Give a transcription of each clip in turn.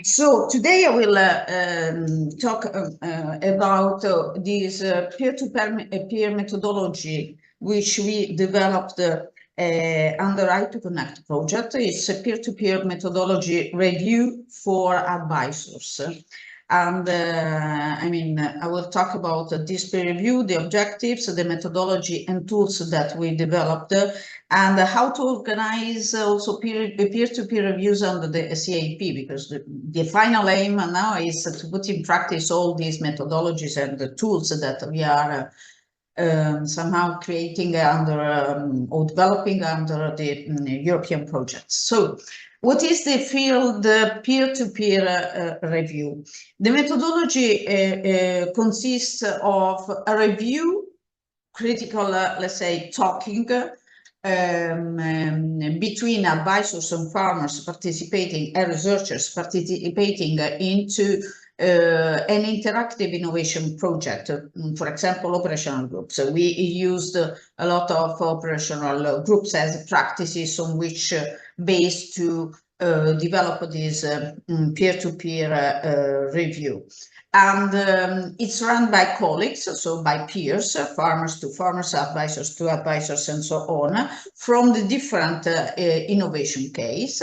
So today I will talk about this peer-to-peer methodology, which we developed under I2Connect project. It's a peer-to-peer methodology review for advisors. And I will talk about this peer review, the objectives, the methodology and tools that we developed, and how to organize also peer-to-peer reviews under the CAP, because the final aim now is to put in practice all these methodologies and the tools that we are somehow creating under or developing under the European projects. So what is the field peer-to-peer review? The methodology consists of a review, critical, let's say, talking between advisors and farmers participating and researchers participating into an interactive innovation project, for example, operational groups. So we used a lot of operational groups as practices on which base to develop this peer-to-peer review. And it's run by colleagues, so by peers, farmers to farmers, advisors to advisors, and so on, from the different innovation case,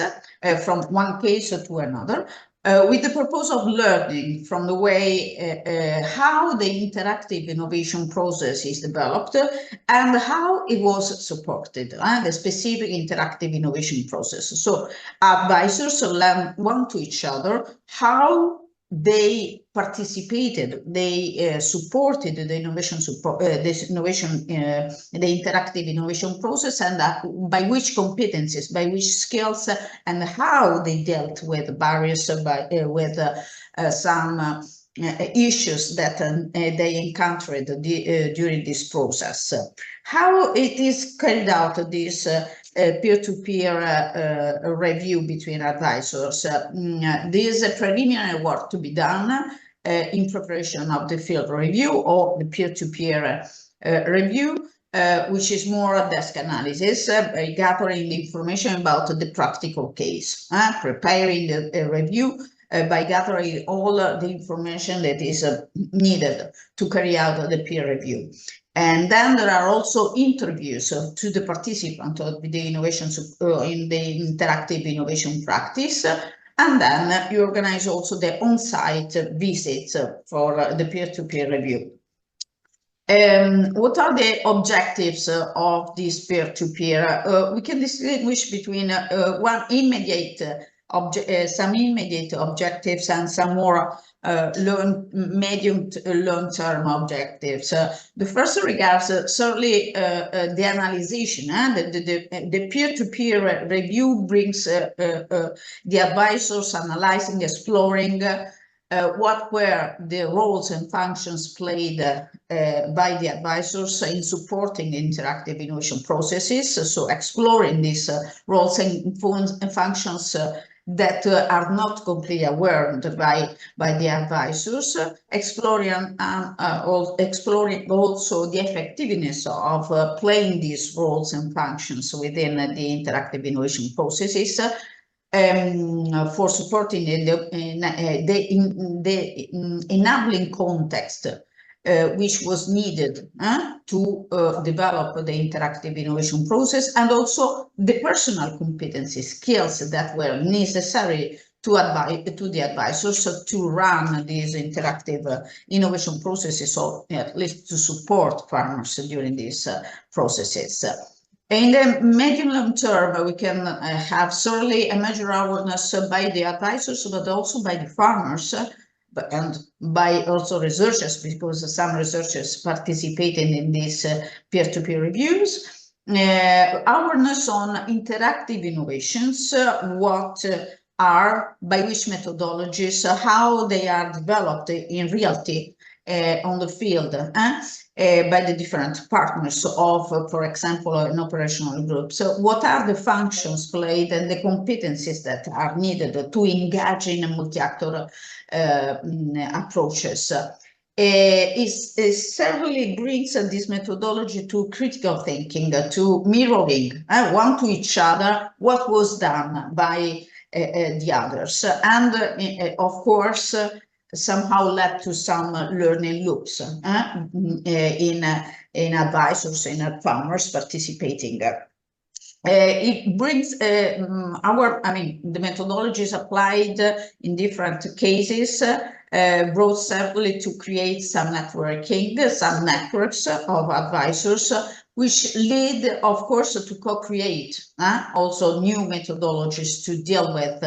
from one case to another, with the purpose of learning from the way how the interactive innovation process is developed and how it was supported, the specific interactive innovation process. So advisors learn one to each other how they participated, they supported the innovation the interactive innovation process, and by which competencies, by which skills, and how they dealt with barriers, with some issues that they encountered during this process. How it is carried out, this peer-to-peer review between advisors? There's a preliminary work to be done in preparation of the field review or the peer-to-peer review, which is more desk analysis, by gathering information about the practical case, preparing the review, by gathering all the information that is needed to carry out the peer review. And then there are also interviews to the participant of the innovation in the interactive innovation practice. And then you organize also the on-site visits for the peer-to-peer review. What are the objectives of this peer-to-peer? We can distinguish between some immediate objectives and some more medium to long-term objectives. The first regards certainly the analysis. The peer-to-peer review brings the advisors analyzing, exploring what were the roles and functions played by the advisors in supporting interactive innovation processes. So exploring these roles and functions that are not completely aware by the advisors, exploring also the effectiveness of playing these roles and functions within the interactive innovation processes, for supporting the enabling context which was needed to develop the interactive innovation process, and also the personal competency skills that were necessary to the advisors to run these interactive innovation processes, or at least to support farmers during these processes. In the medium long term, we can have certainly a measure awareness by the advisors, but also by the farmers, and by also researchers, because some researchers participated in these peer-to-peer reviews. Awareness on interactive innovations, what are, by which methodologies, how they are developed in reality on the field, by the different partners of, for example, an operational group. So what are the functions played and the competencies that are needed to engage in multi-actor approaches? It certainly brings this methodology to critical thinking, to mirroring one to each other what was done by the others, and of course somehow led to some learning loops in advisors, in farmers participating. It brings the methodologies applied in different cases, brought certainly to create some networking, some networks of advisors, which lead, of course, to co-create also new methodologies to deal with,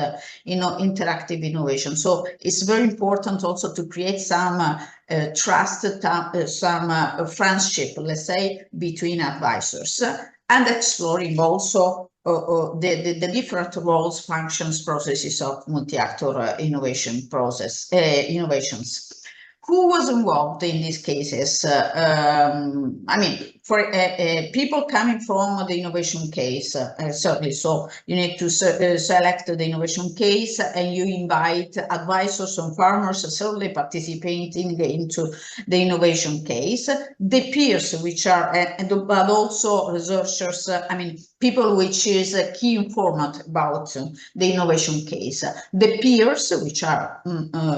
interactive innovation. So it's very important also to create some trust, some friendship, let's say, between advisors, and exploring also the different roles, functions, processes of multi-actor innovations. Who was involved in these cases? For people coming from the innovation case, certainly. So you need to select the innovation case, and you invite advisors and farmers certainly participating into the innovation case. The peers, which are, but also researchers, people which is a key informant about the innovation case. The peers, which are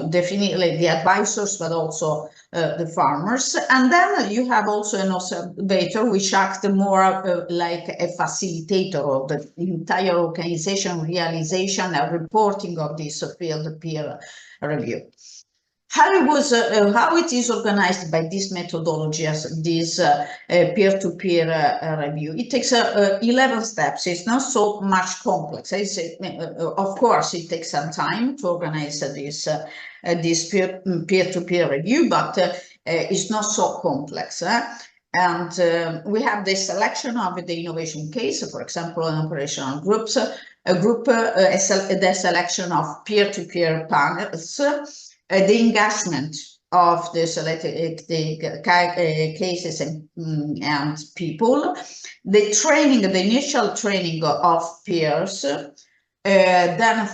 definitely the advisors, but also the farmers. And then you have also an observator, which acts more like a facilitator of the entire organization, realization, and reporting of this peer-to-peer review. How it is organized by this methodology, as this peer-to-peer review? It takes 11 steps. It's not so much complex. Of course, it takes some time to organize this peer-to-peer review, but it's not so complex. And we have the selection of the innovation case, for example, in operational groups, the selection of peer-to-peer panels, the engagement of the selected cases and people, the training, the initial training of peers, then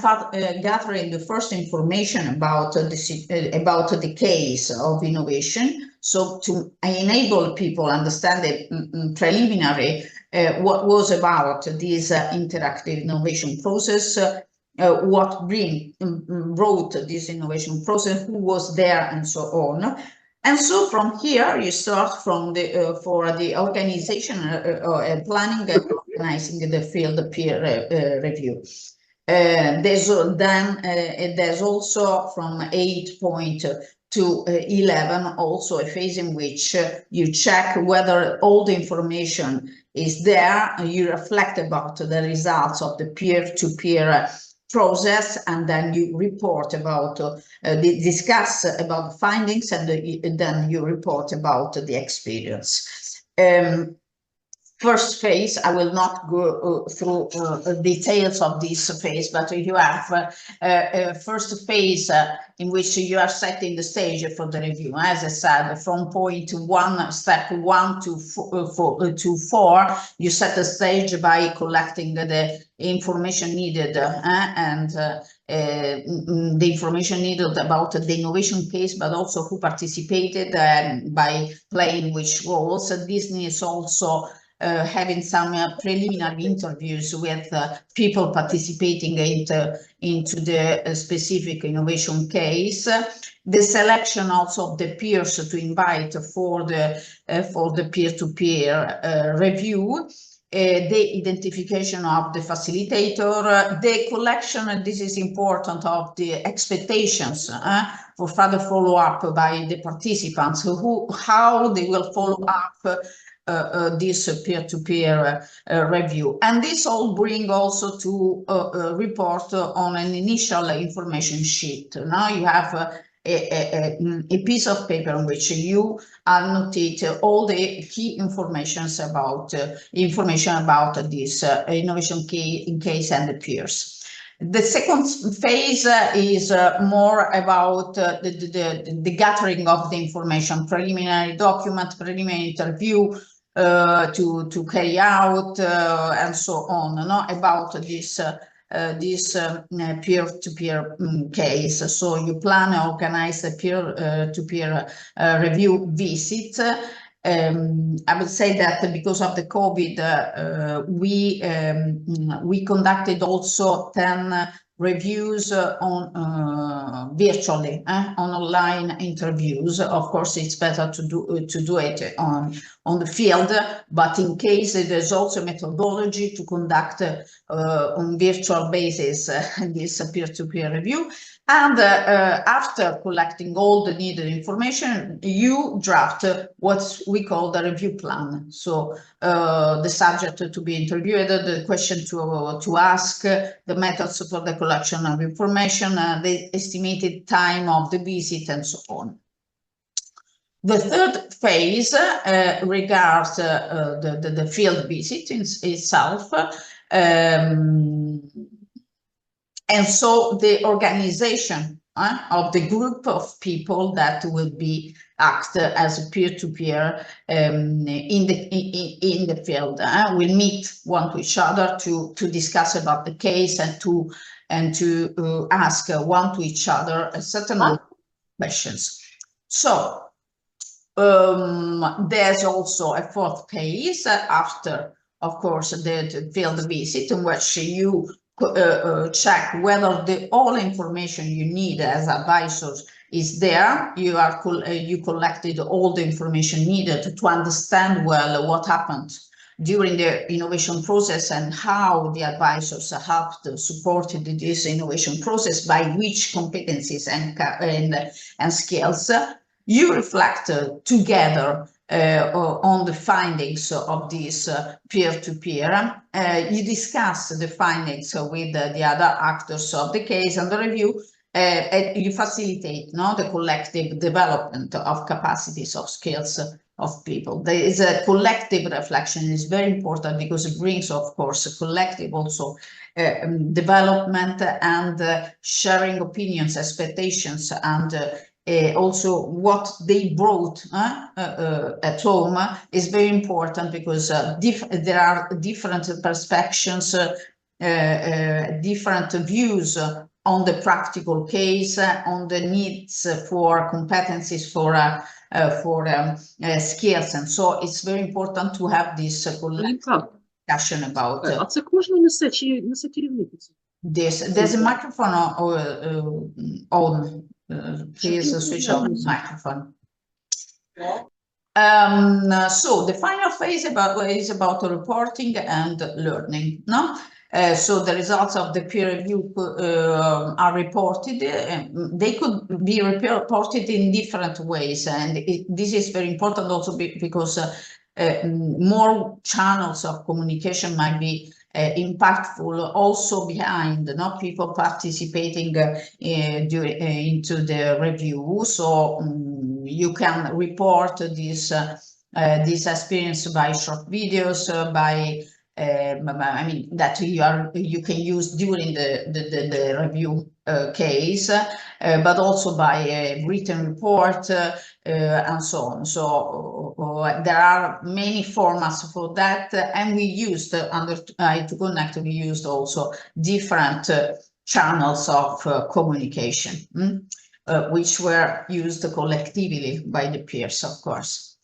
gathering the first information about the case of innovation, so to enable people understand the preliminary what was about this interactive innovation process, what brought this innovation process, who was there, and so on. And so from here you start from the for the organization planning and organizing the field peer review. There's also from 8 point to 11 also a phase in which you check whether all the information is there, you reflect about the results of the peer-to-peer process, and then you report about, discuss about the findings, and then you report about the experience. First phase, I will not go through details of this phase, but you have a first phase in which you are setting the stage for the review. As I said, from point 1, step 1 to 4, you set the stage by collecting the information needed and the information needed about the innovation case, but also who participated by playing which roles. This needs also having some preliminary interviews with people participating into the specific innovation case. The selection also of the peers to invite for the peer-to-peer review. The identification of the facilitator, the collection, and this is important, of the expectations for further follow-up by the participants, how they will follow up this peer-to-peer review. And this all bring also to report on an initial information sheet. Now you have a piece of paper in which you annotate all the key informations about this innovation case and the peers. The second phase is more about the gathering of the information, preliminary document, preliminary interview to carry out, and so on, about this peer-to-peer case. So you plan and organize a peer-to-peer review visit. I would say that because of the COVID, we conducted also 10 reviews on virtually, on online interviews. Of course, it's better to do it on the field, but in case there's also methodology to conduct on virtual basis this peer-to-peer review. And after collecting all the needed information, you draft what we call the review plan. So the subject to be interviewed, the question to ask, the methods for the collection of information, the estimated time of the visit, and so on. The third phase regards the field visit itself. And so the organization of the group of people that will be act as a peer-to-peer in the field will meet one to each other to discuss about the case and to ask one to each other a certain number of questions. So there's also a fourth phase after, of course, the field visit, in which you check whether all information you need as advisors is there. You collected all the information needed to understand well what happened during the innovation process and how the advisors helped supported this innovation process, by which competencies and skills. You reflect together on the findings of this peer-to-peer. You discuss the findings with the other actors of the case and the review. You facilitate the collective development of capacities, of skills of people. There is a collective reflection. It's very important because it brings, of course, a collective also development and sharing opinions, expectations, and also what they brought at home is very important, because there are different perspectives, different views on the practical case, on the needs for competencies, for skills, and so it's very important to have this discussion about this. There's a microphone on. Please switch on the microphone. So the final phase is about reporting and learning. So the results of the peer review are reported. They could be reported in different ways, and this is very important also because more channels of communication might be impactful also behind people participating into the review. So you can report this experience by short videos, by I mean that you can use during the review case, but also by a written report and so on. So there are many formats for that, and we used under I2Connect, we used also different channels of communication, which were used collectively by the peers, of course.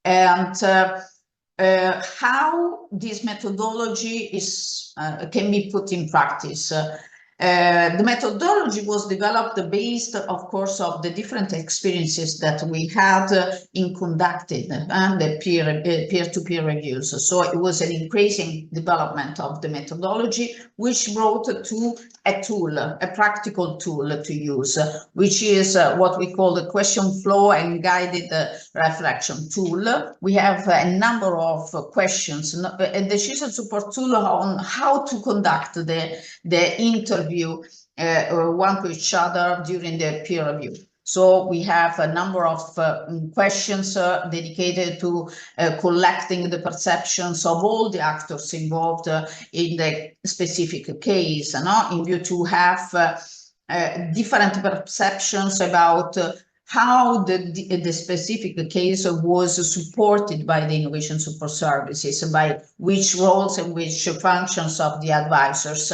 And how this methodology can be put in practice. The methodology was developed based, of course, of the different experiences that we had in conducting the peer-to-peer reviews. So it was an increasing development of the methodology, which brought to a tool, a practical tool to use, which is what we call the question flow and guided reflection tool. We have a number of questions, a decision support tool on how to conduct the interview one to each other during the peer review. So we have a number of questions dedicated to collecting the perceptions of all the actors involved in the specific case, in view to have different perceptions about how the specific case was supported by the innovation support services, by which roles and which functions of the advisors.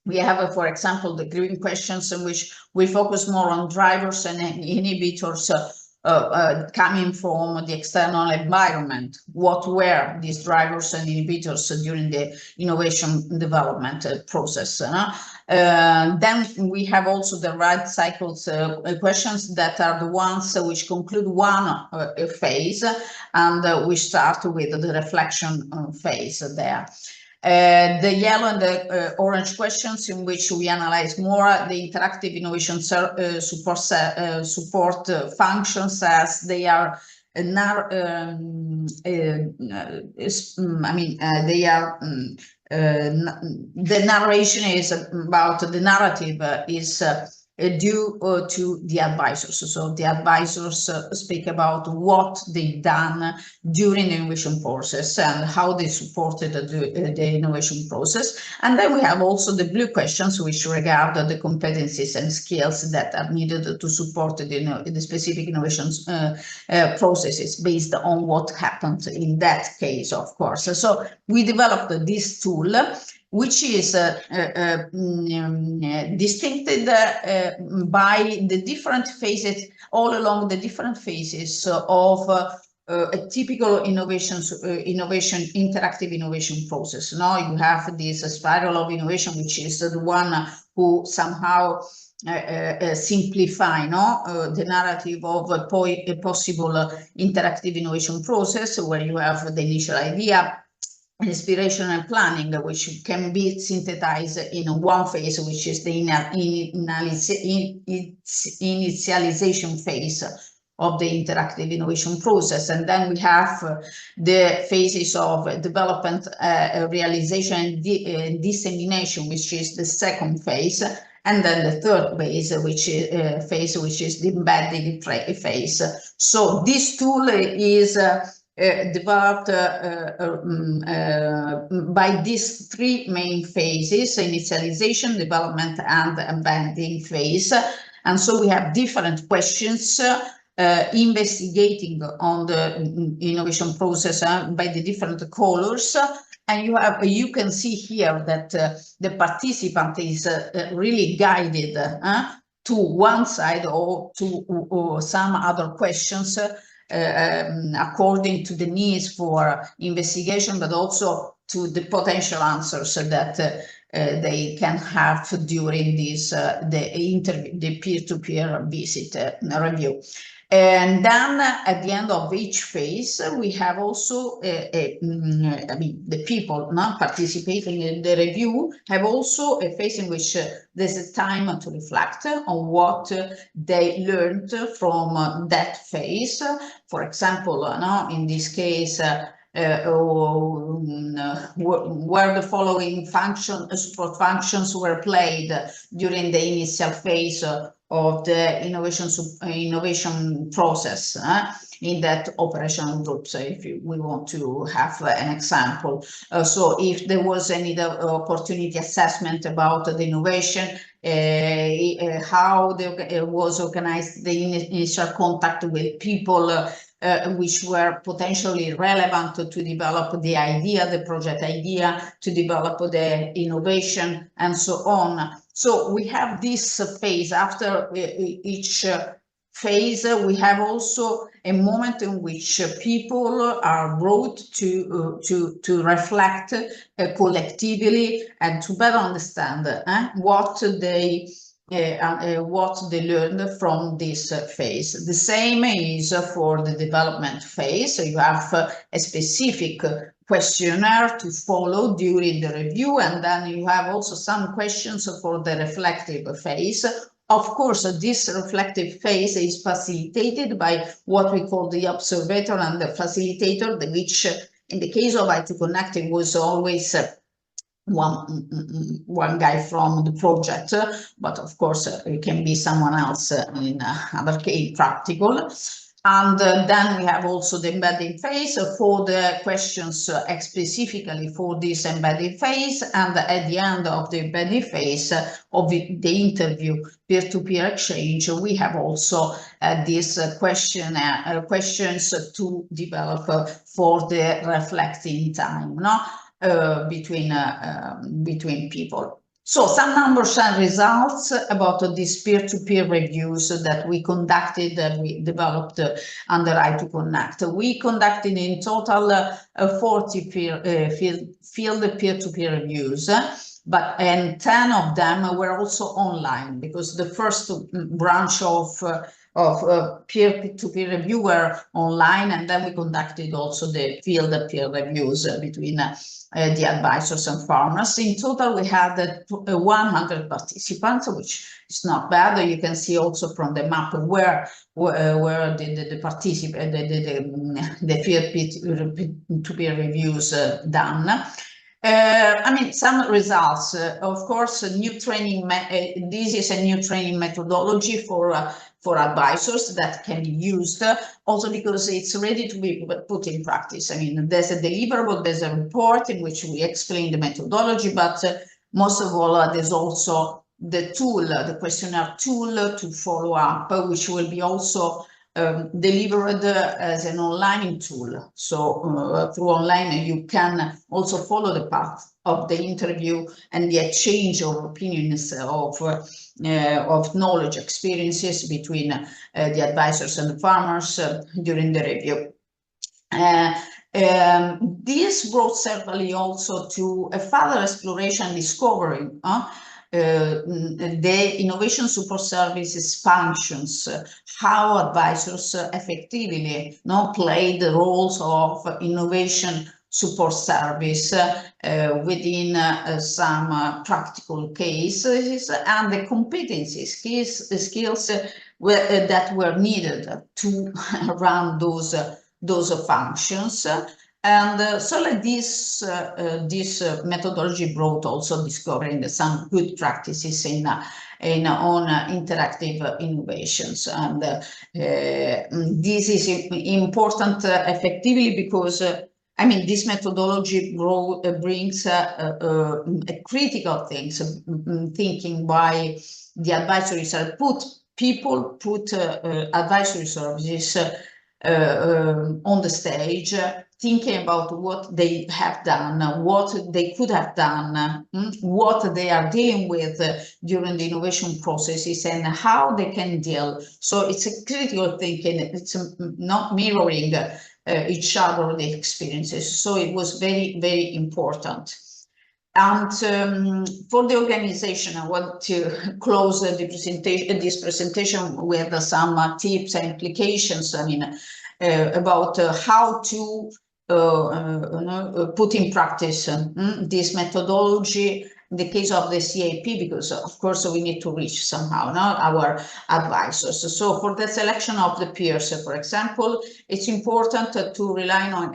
We have, for example, the green questions in which we focus more on drivers and inhibitors coming from the external environment. What were these drivers and inhibitors during the innovation development process? Then we have also the right cycles questions that are the ones which conclude one phase, and we start with the reflection phase there. The yellow and the orange questions, in which we analyze more the interactive innovation support functions, as they are the narration is about the narrative is due to the advisors. So the advisors speak about what they've done during the innovation process and how they supported the innovation process. And then we have also the blue questions, which regard the competencies and skills that are needed to support the specific innovation processes based on what happened in that case, of course. So we developed this tool, which is distincted by the different phases, all along the different phases of a typical interactive innovation process. Now you have this spiral of innovation, which is the one who somehow simplify the narrative of a possible interactive innovation process, where you have the initial idea, inspiration and planning, which can be synthesized in one phase, which is the initialization phase of the interactive innovation process. And then we have the phases of development, realization, and dissemination, which is the second phase. And then the third phase, which is the embedding phase. So this tool is developed by these three main phases: initialization, development, and embedding phase. And so we have different questions investigating on the innovation process by the different colors. And you can see here that the participant is really guided to one side or to some other questions according to the needs for investigation, but also to the potential answers that they can have during this the peer-to-peer visit review. And then at the end of each phase, we have also the people participating in the review have also a phase in which there's a time to reflect on what they learned from that phase. For example, in this case, where the following support functions were played during the initial phase of the innovation process in that operational group. So if we want to have an example, so if there was any opportunity assessment about the innovation, how was organized the initial contact with people which were potentially relevant to develop the idea, the project idea, to develop the innovation, and so on. So we have this phase. After each phase, we have also a moment in which people are brought to reflect collectively and to better understand what they learned from this phase. The same is for the development phase. So you have a specific questionnaire to follow during the review, and then you have also some questions for the reflective phase. Of course, this reflective phase is facilitated by what we call the observator and the facilitator, which in the case of IT Connecting was always one guy from the project, but of course it can be someone else in other case practical. And then we have also the embedding phase for the questions specifically for this embedding phase. And at the end of the embedding phase of the interview peer-to-peer exchange, we have also this questions to develop for the reflecting time between people. So some numbers and results about these peer-to-peer reviews that we conducted, that we developed under i2Connect. We conducted in total 40 field peer-to-peer reviews, and 10 of them were also online, because the first branch of peer-to-peer review were online, and then we conducted also the field peer reviews between the advisors and farmers. In total, we had 100 participants, which is not bad. You can see also from the map where the participant, the peer-to-peer reviews done. I mean, some results. Of course, a new training. This is a new training methodology for advisors that can be used, also because it's ready to be put in practice. I mean, there's a deliverable, there's a report in which we explain the methodology, but most of all, there's also the tool, the questionnaire tool to follow up, which will be also delivered as an online tool. So through online, you can also follow the path of the interview and the exchange of opinions, of knowledge, experiences between the advisors and the farmers during the review. This brought certainly also to a further exploration and discovery the innovation support services functions, how advisors effectively play the roles of innovation support service within some practical cases, and the competencies, skills that were needed to run those functions. And so like this methodology brought also discovering some good practices on interactive innovations. And this is important effectively because I mean, this methodology brings critical things, thinking by the advisory service, put advisory services on the stage, thinking about what they have done, what they could have done, what they are dealing with during the innovation processes, and how they can deal. So it's a critical thinking, it's not mirroring each other, the experiences. So it was very, very important. And for the organization, I want to close this presentation with some tips and implications. I mean, about how to put in practice this methodology in the case of the CAP, because of course we need to reach somehow our advisors. So for the selection of the peers, for example, it's important to rely on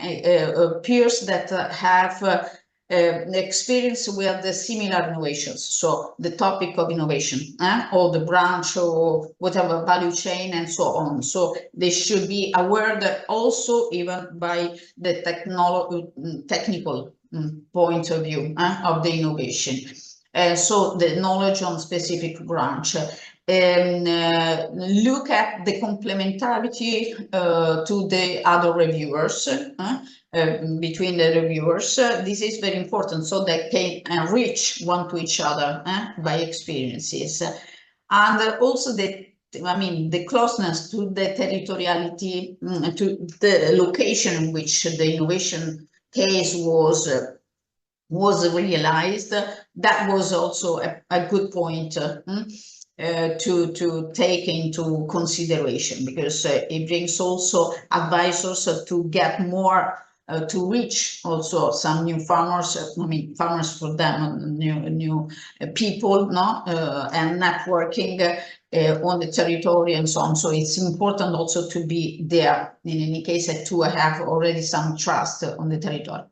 peers that have experience with the similar innovations, so the topic of innovation, or the branch, or whatever value chain, and so on. So they should be aware that also, even by the technical point of view of the innovation. So the knowledge on specific branch. Look at the complementarity to the other reviewers, between the reviewers. This is very important, so they can enrich one to each other by experiences. And also the closeness to the territoriality, to the location in which the innovation case was realized. That was also a good point to take into consideration, because it brings also advisors to get more, to reach also some new farmers, farmers for them, new people, and networking on the territory and so on. So it's important also to be there, in any case, to have already some trust on the territory.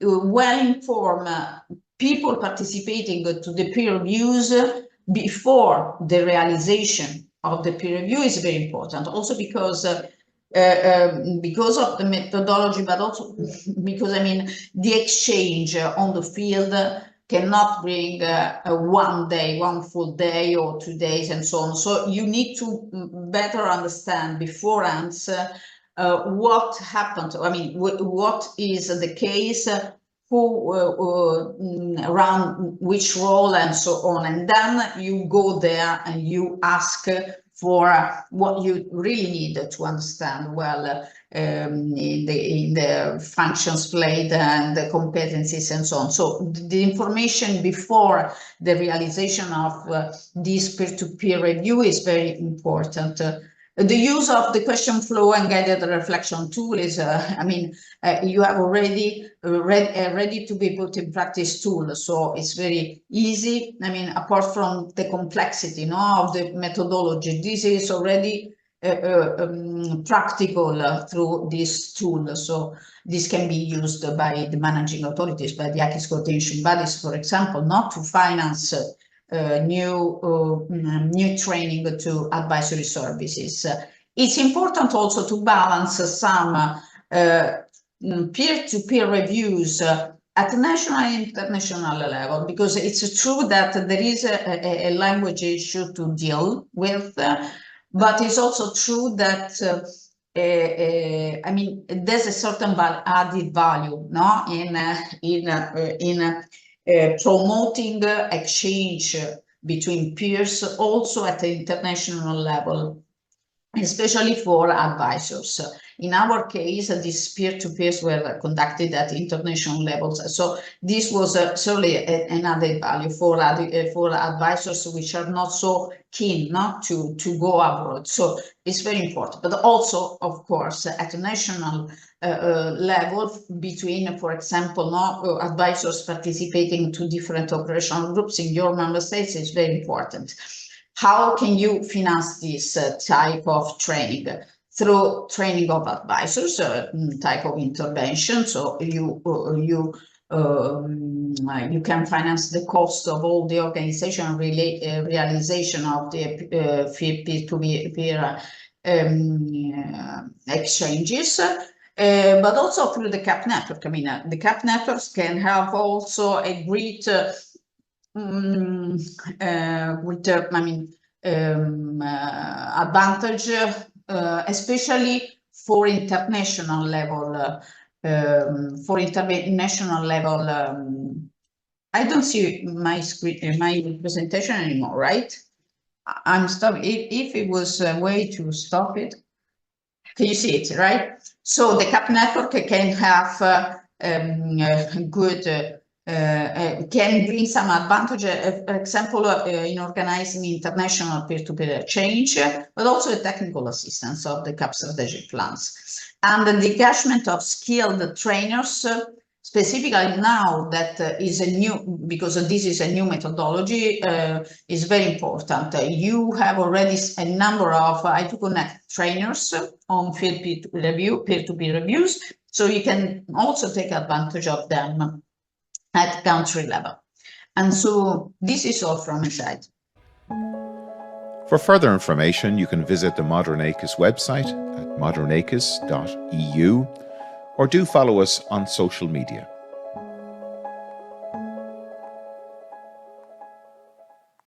Well-informed people participating to the peer reviews before the realization of the peer review is very important, also because of the methodology, but also because the exchange on the field cannot bring one full day or 2 days and so on. So you need to better understand beforehand what happened. What is the case, around which role and so on. And then you go there and you ask for what you really need to understand well in the functions played and the competencies and so on. So the information before the realization of this peer-to-peer review is very important. The use of the question flow and guided reflection tool is, you have already ready to be put in practice tool. So it's very easy. Apart from the complexity of the methodology, this is already practical through this tool. So this can be used by the managing authorities, by the ACIS coordination bodies, for example, not to finance new training to advisory services. It's important also to balance some peer-to-peer reviews at national and international level, because it's true that there is a language issue to deal with, but it's also true that there's a certain added value, in promoting exchange between peers also at the international level, especially for advisors. In our case, these peer-to-peers were conducted at international levels. So this was certainly an added value for advisors which are not so keen to go abroad. So it's very important. But also, of course, at a national level, between, for example, advisors participating to different operational groups in your member states is very important. How can you finance this type of training? Through training of advisors, type of intervention. So you can finance the cost of all the organization realization of the peer-to-peer exchanges, but also through the CAP network. The CAP networks can have also a great advantage, especially for international level. I don't see my screen, my presentation anymore, right? I'm stopping. If it was a way to stop it, can you see it, right? So the CAP network can have good. Can bring some advantage, for example, in organizing international peer-to-peer exchange, but also the technical assistance of the CAP strategic plans. And the engagement of skilled trainers, specifically now that is a new, because this is a new methodology, is very important. You have already a number of I2Connect trainers on field peer-to-peer reviews, so you can also take advantage of them at country level. And so this is all from my side. For further information, you can visit the Modern ACIS website at modernacis.eu, or do follow us on social media.